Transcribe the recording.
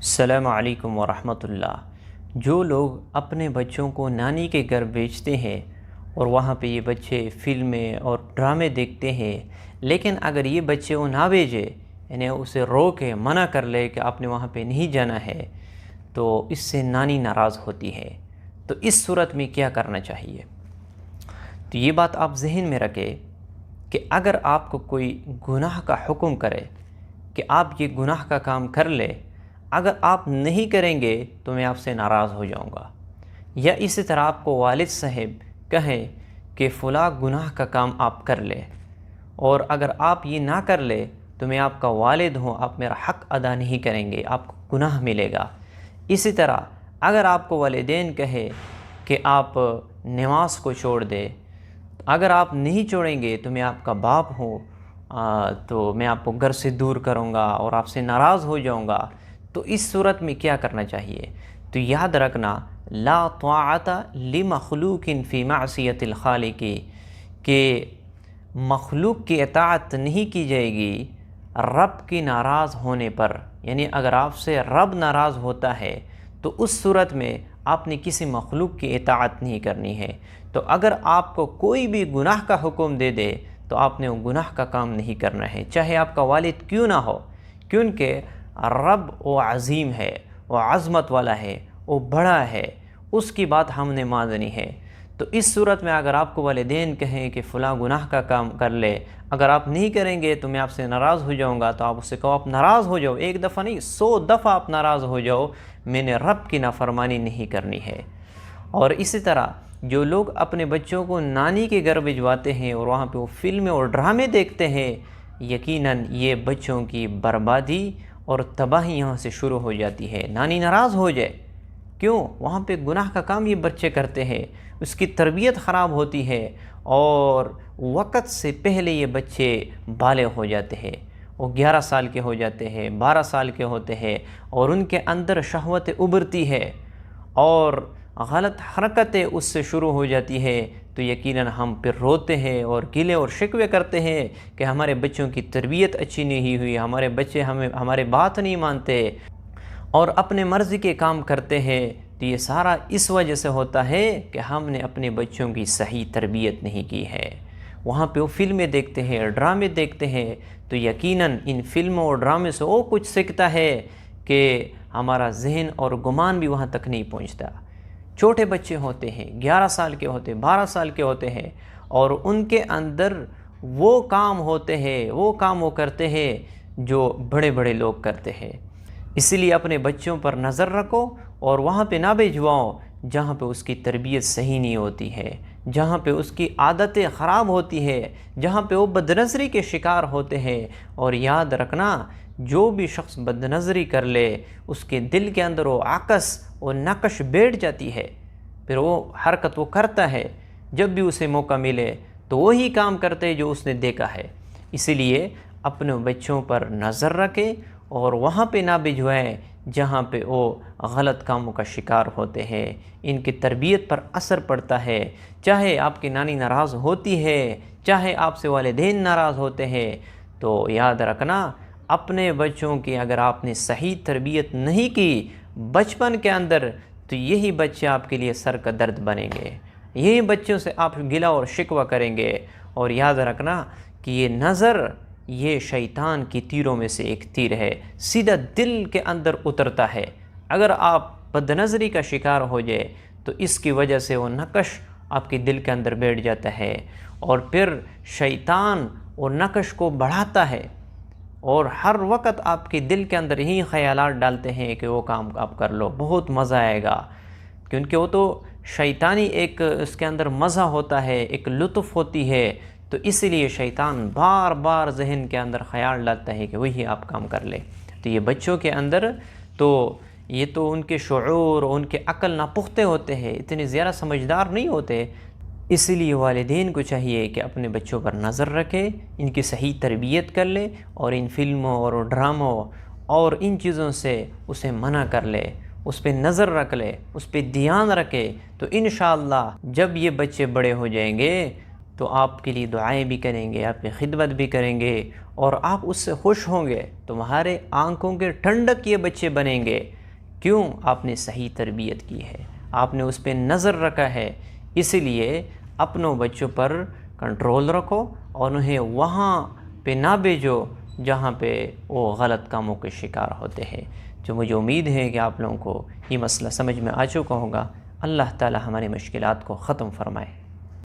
السلام علیکم ورحمۃ اللہ۔ جو لوگ اپنے بچوں کو نانی کے گھر بھیجتے ہیں اور وہاں پہ یہ بچے فلمیں اور ڈرامے دیکھتے ہیں، لیکن اگر یہ بچے وہ نہ بھیجے، یعنی اسے روکے منع کر لے کہ آپ نے وہاں پہ نہیں جانا ہے، تو اس سے نانی ناراض ہوتی ہے۔ تو اس صورت میں کیا کرنا چاہیے؟ تو یہ بات آپ ذہن میں رکھیں کہ اگر آپ کو کوئی گناہ کا حکم کرے کہ آپ یہ گناہ کا کام کر لے، اگر آپ نہیں کریں گے تو میں آپ سے ناراض ہو جاؤں گا، یا اسی طرح آپ کو والد صاحب کہیں کہ فلاں گناہ کا کام آپ کر لے، اور اگر آپ یہ نہ کر لے تو میں آپ کا والد ہوں، آپ میرا حق ادا نہیں کریں گے، آپ کو گناہ ملے گا۔ اسی طرح اگر آپ کو والدین کہے کہ آپ نماز کو چھوڑ دے، اگر آپ نہیں چھوڑیں گے تو میں آپ کا باپ ہوں، تو میں آپ کو گھر سے دور کروں گا اور آپ سے ناراض ہو جاؤں گا، تو اس صورت میں کیا کرنا چاہیے؟ تو یاد رکھنا، لا طاعت لمخلوق فی معصیت الخالق، کہ مخلوق کی اطاعت نہیں کی جائے گی رب کی ناراض ہونے پر۔ یعنی اگر آپ سے رب ناراض ہوتا ہے تو اس صورت میں آپ نے کسی مخلوق کی اطاعت نہیں کرنی ہے۔ تو اگر آپ کو کوئی بھی گناہ کا حکم دے دے تو آپ نے وہ گناہ کا کام نہیں کرنا ہے، چاہے آپ کا والد کیوں نہ ہو، کیونکہ رب وہ عظیم ہے، وہ عظمت والا ہے، وہ بڑا ہے، اس کی بات ہم نے ماننی ہے۔ تو اس صورت میں اگر آپ کو والدین کہیں کہ فلاں گناہ کا کام کر لے، اگر آپ نہیں کریں گے تو میں آپ سے ناراض ہو جاؤں گا، تو آپ اس سے کہو آپ ناراض ہو جاؤ، ایک دفعہ نہیں 100 دفعہ آپ ناراض ہو جاؤ، میں نے رب کی نافرمانی نہیں کرنی ہے۔ اور اسی طرح جو لوگ اپنے بچوں کو نانی کے گھر بھجواتے ہیں اور وہاں پہ وہ فلمیں اور ڈرامے دیکھتے ہیں، یقیناً یہ بچوں کی بربادی اور تباہی یہاں سے شروع ہو جاتی ہے۔ نانی ناراض ہو جائے، کیوں؟ وہاں پہ گناہ کا کام یہ بچے کرتے ہیں، اس کی تربیت خراب ہوتی ہے، اور وقت سے پہلے یہ بچے بالغ ہو جاتے ہیں، وہ 11 سال کے ہو جاتے ہیں، 12 سال کے ہوتے ہیں، اور ان کے اندر شہوت ابھرتی ہے اور غلط حرکتیں اس سے شروع ہو جاتی ہے، تو یقیناً ہم پھر روتے ہیں اور گلے اور شکوے کرتے ہیں کہ ہمارے بچوں کی تربیت اچھی نہیں ہوئی، ہمارے بچے ہمارے بات نہیں مانتے اور اپنے مرضی کے کام کرتے ہیں۔ تو یہ سارا اس وجہ سے ہوتا ہے کہ ہم نے اپنے بچوں کی صحیح تربیت نہیں کی ہے۔ وہاں پہ وہ فلمیں دیکھتے ہیں، ڈرامے دیکھتے ہیں، تو یقیناً ان فلموں اور ڈرامے سے وہ کچھ سیکھتا ہے کہ ہمارا ذہن اور گمان بھی وہاں تک نہیں پہنچتا۔ چھوٹے بچے ہوتے ہیں، 11 سال کے ہوتے ہیں، 12 سال کے ہوتے ہیں، اور ان کے اندر وہ کام ہوتے ہیں، وہ کام وہ کرتے ہیں جو بڑے بڑے لوگ کرتے ہیں۔ اسی لیے اپنے بچوں پر نظر رکھو اور وہاں پہ نہ بھیجواؤ جہاں پہ اس کی تربیت صحیح نہیں ہوتی ہے، جہاں پہ اس کی عادتیں خراب ہوتی ہے، جہاں پہ وہ بدنظری کے شکار ہوتے ہیں۔ اور یاد رکھنا، جو بھی شخص بدنظری کر لے اس کے دل کے اندر وہ عکس اور نقش بیٹھ جاتی ہے، پھر وہ حرکت وہ کرتا ہے، جب بھی اسے موقع ملے تو وہی کام کرتے جو اس نے دیکھا ہے۔ اسی لیے اپنے بچوں پر نظر رکھیں اور وہاں پہ نہ بھجوائیں جہاں پہ وہ غلط کاموں کا شکار ہوتے ہیں، ان کی تربیت پر اثر پڑتا ہے۔ چاہے آپ کی نانی ناراض ہوتی ہے، چاہے آپ سے والدین ناراض ہوتے ہیں، تو یاد رکھنا اپنے بچوں کی اگر آپ نے صحیح تربیت نہیں کی بچپن کے اندر، تو یہی بچے آپ کے لیے سر کا درد بنیں گے، یہی بچوں سے آپ گلہ اور شکوہ کریں گے۔ اور یاد رکھنا کہ یہ نظر، یہ شیطان کی تیروں میں سے ایک تیر ہے، سیدھا دل کے اندر اترتا ہے۔ اگر آپ بد نظری کا شکار ہو جائے تو اس کی وجہ سے وہ نقش آپ کے دل کے اندر بیٹھ جاتا ہے، اور پھر شیطان وہ نقش کو بڑھاتا ہے، اور ہر وقت آپ کے دل کے اندر یہی خیالات ڈالتے ہیں کہ وہ کام آپ کر لو، بہت مزہ آئے گا، کیونکہ وہ تو شیطانی ایک اس کے اندر مزہ ہوتا ہے، ایک لطف ہوتی ہے، تو اسی لیے شیطان بار بار ذہن کے اندر خیال ڈالتا ہے کہ وہی آپ کام کر لے۔ تو یہ بچوں کے اندر تو یہ تو ان کے شعور اور ان کے عقل ناپختہ ہوتے ہیں، اتنے زیادہ سمجھدار نہیں ہوتے، اسی لیے والدین کو چاہیے کہ اپنے بچوں پر نظر رکھے، ان کی صحیح تربیت کر لے، اور ان فلموں اور ڈراموں اور ان چیزوں سے اسے منع کر لے، اس پہ نظر رکھ لے، اس پہ دھیان رکھے، تو انشاءاللہ جب یہ بچے بڑے ہو جائیں گے تو آپ کے لیے دعائیں بھی کریں گے، آپ کی خدمت بھی کریں گے اور آپ اس سے خوش ہوں گے، تمہارے آنکھوں کے ٹھنڈک یہ بچے بنیں گے۔ کیوں؟ آپ نے صحیح تربیت کی ہے، آپ نے اس پہ نظر رکھا ہے۔ اس لیے اپنوں بچوں پر کنٹرول رکھو اور انہیں وہاں پہ نہ بھیجو جہاں پہ وہ غلط کاموں کے شکار ہوتے ہیں۔ جو مجھے امید ہے کہ آپ لوگوں کو یہ مسئلہ سمجھ میں آ چکا ہوگا۔ اللہ تعالی ہماری مشکلات کو ختم فرمائے۔